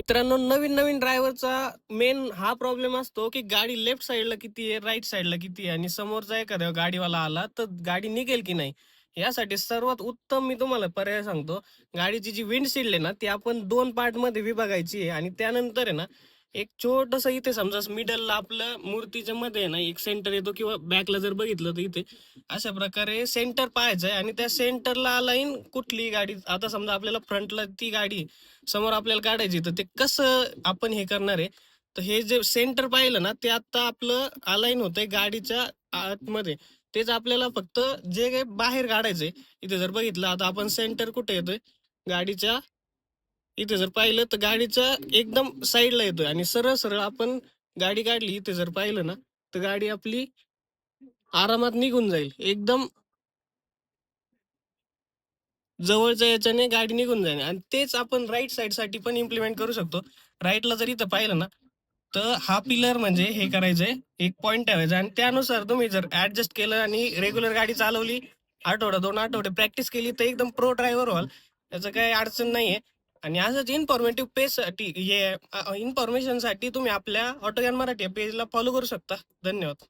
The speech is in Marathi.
मित्रांनो, नवीन नवीन ड्रायव्हरचा मेन हा प्रॉब्लेम असतो की गाडी लेफ्ट साईडला किती आहे, राईट साईडला किती आहे आणि समोरचा एखादा गाडीवाला आला तर गाडी निघेल की नाही. यासाठी सर्वात उत्तम मी तुम्हाला पर्याय सांगतो. गाडीची जी विंडशील्ड आहे ना, ती आपण 2 पार्टमध्ये विभागायची आहे आणि त्यानंतर आहे ना, एक छोटंसं इथे समजा मिडलला आपलं मूर्तीच्या मध्ये आहे ना, एक सेंटर येतो किंवा बॅकला जर बघितलं तर इथे अशा प्रकारे सेंटर पाहायचं आहे आणि त्या सेंटरला अलाईन कुठली गाडी, आता समजा आपल्याला फ्रंटला ती गाडी समोर आपल्याला काढायची, तर ते कसं आपण हे करणार आहे. तर हे जे सेंटर पाहिलं ना, ते आता आपलं अलाईन होतंय गाडीच्या आतमध्ये. तेच आपल्याला फक्त जे काही बाहेर काढायचंय. इथे जर बघितलं आता आपण सेंटर कुठे येतोय गाडीच्या, इथे जर पाहिलं तर गाडीच्या एकदम साईडला येतोय आणि सरळ सरळ आपण गाडी काढली, इथे जर पाहिलं ना तर गाडी आपली आरामात निघून जाईल. एकदम जवळच्या याच्याने गाडी निघून जाईल आणि तेच आपण राईट साईड साठी पण इम्प्लिमेंट करू शकतो. राईटला जर इथं पाहिलं ना, तर हा पिलर म्हणजे हे करायचंय, एक पॉईंट ठेवायचा आणि त्यानुसार तुम्ही जर ऍडजस्ट केलं आणि रेग्युलर गाडी चालवली, आठवडा 2 आठवडे प्रॅक्टिस केली, तर एकदम प्रो ड्रायव्हर व्हाल. त्याचं काही अडचण नाहीये. आणि असंच इन्फॉर्मेटिव्ह पेजसाठी, हे इन्फॉर्मेशनसाठी तुम्ही आपल्या ऑटोग्यान मराठी पेजला फॉलो करू शकता. धन्यवाद.